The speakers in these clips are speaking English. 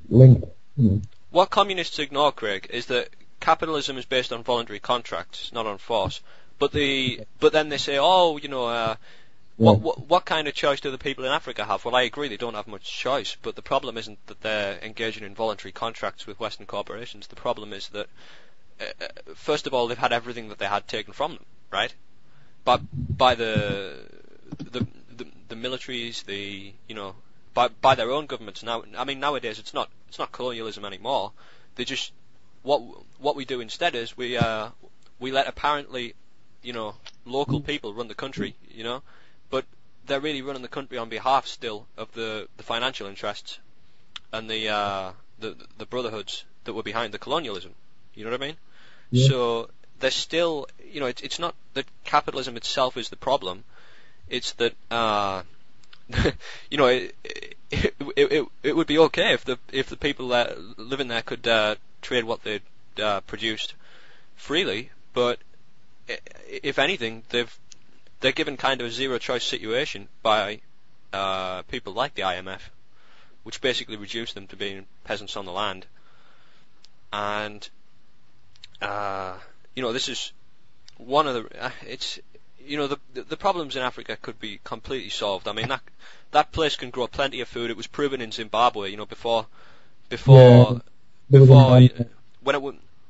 linked. What communists ignore, Craig, is that capitalism is based on voluntary contracts, not on force. But then they say, oh, what kind of choice do the people in Africa have? Well, I agree they don't have much choice, but the problem isn't that they're engaging in voluntary contracts with Western corporations. The problem is that, first of all, they've had everything that they had taken from them, right? But by the militaries, by their own governments. Now, I mean, nowadays it's not colonialism anymore. They just what we do instead is we let apparently local people run the country, but they're really running the country on behalf still of the financial interests and the brotherhoods that were behind the colonialism. You know what I mean? Yeah. So there's still, it's not that capitalism itself is the problem. It's that it would be okay if the people that live in there could trade what they produced freely, but if anything, they're given kind of a zero choice situation by people like the IMF, which basically reduce them to being peasants on the land. And this is one of the problems in Africa could be completely solved. I mean, that place can grow plenty of food. It was proven in Zimbabwe, before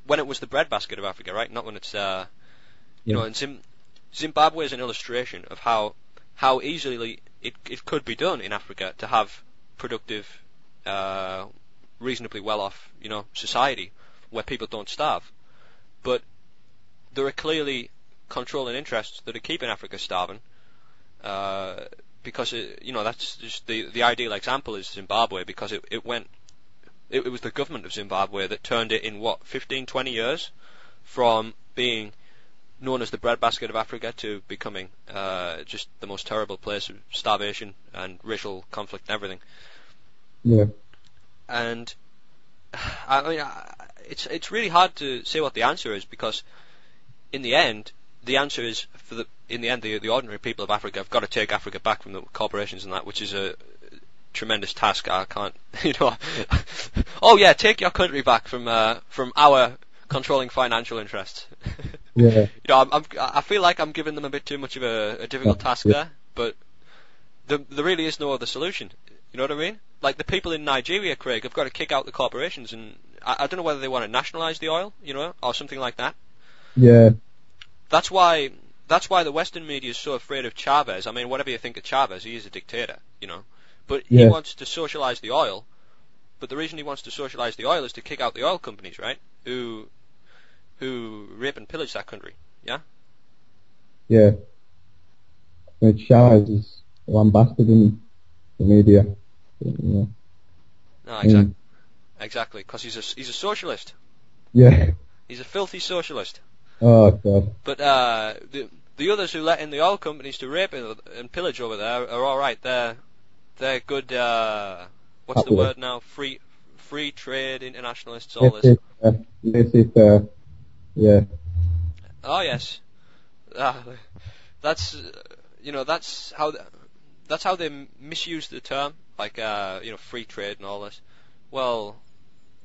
when it was the breadbasket of Africa, right? Not when it's and Zimbabwe is an illustration of how easily it could be done in Africa to have productive, reasonably well off, society where people don't starve. But there are clearly controlling interests that are keeping Africa starving, because that's just the ideal example is Zimbabwe, because it was the government of Zimbabwe that turned it in 15, 20 years from being known as the breadbasket of Africa to becoming just the most terrible place of starvation and racial conflict and everything. Yeah. And I mean, it's really hard to say what the answer is, because in the end, the answer is the ordinary people of Africa have got to take Africa back from the corporations and that, which is a tremendous task. I can't, oh yeah, take your country back from our controlling financial interests. Yeah. I feel like I'm giving them a bit too much of a difficult task there, but there really is no other solution. You know what I mean? Like the people in Nigeria, Craig, have got to kick out the corporations, and I don't know whether they want to nationalise the oil, or something like that. Yeah. That's why the Western media is so afraid of Chavez. I mean, whatever you think of Chavez, he is a dictator, But he wants to socialise the oil. But the reason he wants to socialise the oil is to kick out the oil companies, right? Who rape and pillage that country. Yeah. Yeah. Chavez is lambasted in the media. Yeah. No, exactly. Because he's a socialist. Yeah. He's a filthy socialist. Oh God. But the others who let in the oil companies to rape and pillage over there are all right. They're good. What's the word now? Free trade internationalists. All this. Laissez-faire. Yeah. Oh yes. That's how they misuse the term, like free trade and all this. Well,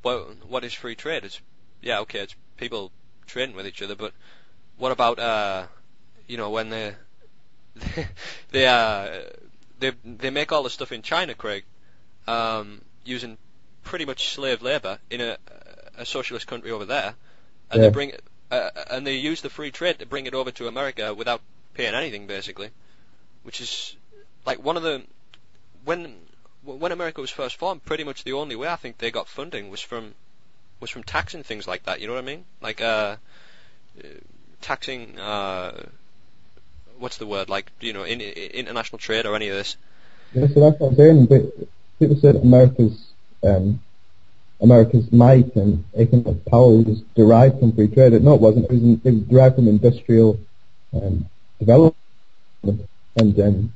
what is free trade? It's it's people trading with each other, but what about when they make all the stuff in China, Craig, using pretty much slave labour in a socialist country over there, and they bring and they use the free trade to bring it over to America without paying anything, basically, which is like one of the when America was first formed, pretty much the only way I think they got funding was from taxing things like that. You know what I mean? Like taxing what's the word? Like in international trade or any of this. Yeah, so that's what I'm saying. But people said America's might and economic power was derived from free trade. No, it wasn't. It was derived from industrial development. And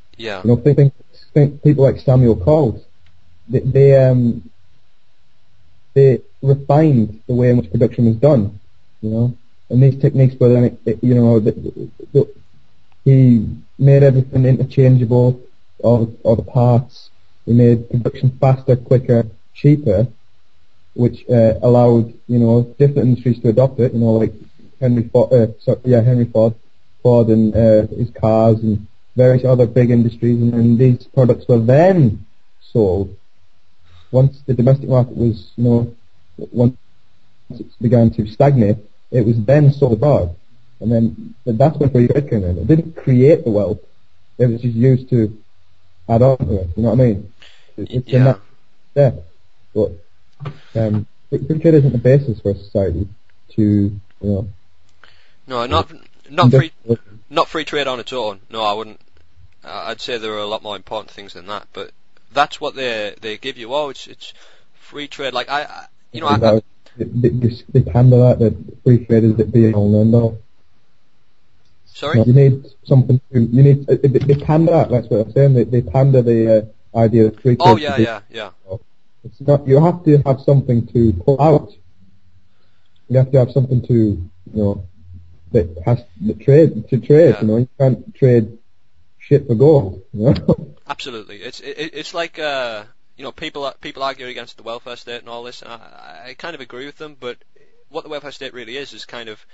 think people like Samuel Coles. They refined the way in which production was done. And these techniques were then he made everything interchangeable, all the parts. He made production faster, quicker, cheaper, which allowed, different industries to adopt it, like Henry Ford, and his cars and various other big industries, and then these products were then sold. Once the domestic market was, once it began to stagnate, it was then sold abroad. And then that's when free trade came in. It didn't create the wealth. It was just used to add on to it. You know what I mean? It's in that step. But free trade isn't the basis for a society to, No, not free trade on its own. No, I wouldn't. I'd say there are a lot more important things than that. But that's what they give you. Oh, it's free trade. Like they pander that free trade is the be all and end all. Sorry? You need something. They pander that. That's what I'm saying. They pander the idea of free trade. Oh yeah. It's not. You have to have something to pull out. You have to have something to that has the trade to trade. Yeah. You can't trade shit for gold. Absolutely. It's like people argue against the welfare state and all this, and I kind of agree with them. But what the welfare state really is kind of,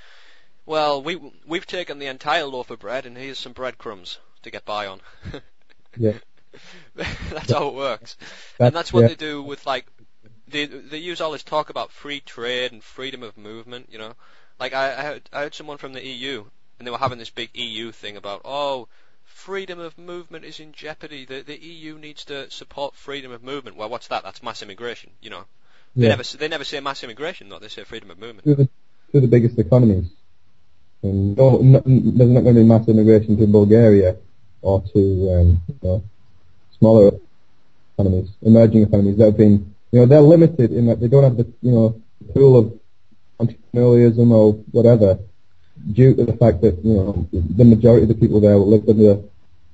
well, we've taken the entire loaf of bread, and here's some breadcrumbs to get by on. Yeah. That's how it works. And that's what they do with, like, they use all this talk about free trade and freedom of movement, Like, I heard someone from the EU, and they were having this big EU thing about, freedom of movement is in jeopardy. The EU needs to support freedom of movement. Well, what's that? That's mass immigration, They never say mass immigration, though. They say freedom of movement. To the biggest economies. And there's not going to be mass immigration to Bulgaria or to smaller economies, emerging economies that have been, they're limited in that they don't have the, pool of entrepreneurialism or whatever, due to the fact that, the majority of the people there lived under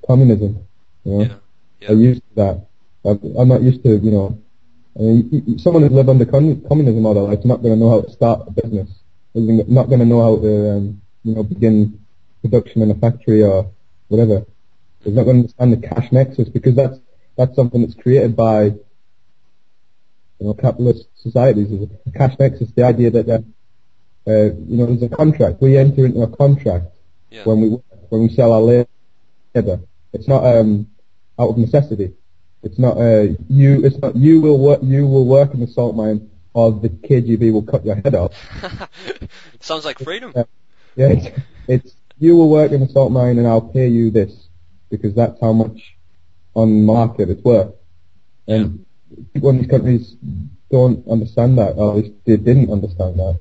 communism, I'm used to that. I'm not used to, someone who's lived under communism all their life is not going to know how to start a business. Is not going to know how to, begin production in a factory or whatever. Is not going to understand the cash nexus, because that's something that's created by, capitalist societies. The cash nexus, the idea that there's a contract. We enter into a contract when we sell our labor. It's not out of necessity. It's not you will work in the salt mine, or the KGB will cut your head off. Sounds like freedom. It's you will work in the salt mine and I'll pay you this, because that's how much on market it's worth. And people in these countries don't understand that, or at least they didn't understand that.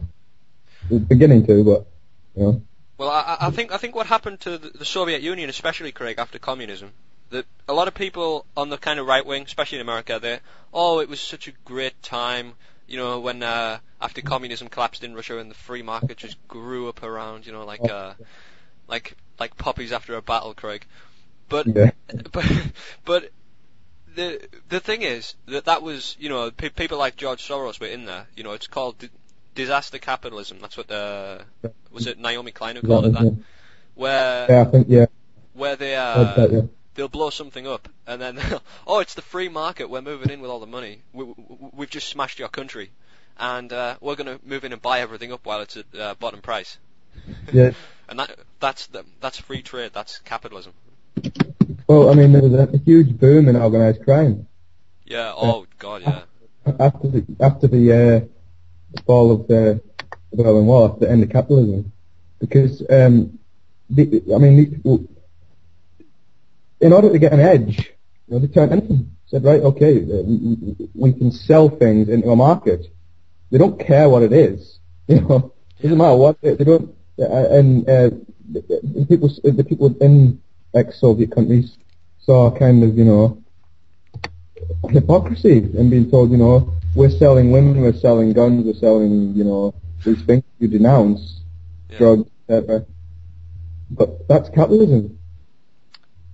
They're beginning to, but Well, I think what happened to the Soviet Union, especially, Craig, after communism, that a lot of people on the kind of right wing, especially in America, it was such a great time, when after communism collapsed in Russia and the free market just grew up around, like poppies after a battle, Craig. But the thing is that was, people like George Soros were in there. It's called disaster capitalism. That's what was it Naomi Klein who called it that? Where they they'll blow something up and then it's the free market. We're moving in with all the money. We've just smashed your country, and we're going to move in and buy everything up while it's at bottom price. Yeah. And that's free trade. That's capitalism. Well, I mean, there was a huge boom in organised crime. Yeah. Oh God. Yeah. After the fall of the Berlin Wall, after the end of capitalism, because these people, in order to get an edge, they turned anything. Said, right, okay, we can sell things into a market. They don't care what it is. Doesn't matter what they don't. And the people in ex-Soviet countries saw kind of hypocrisy and being told, we're selling women, we're selling guns, we're selling these things you denounce, drugs, etc. But that's capitalism,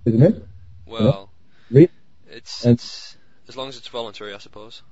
isn't it? Well, Really? it's as long as it's voluntary, I suppose.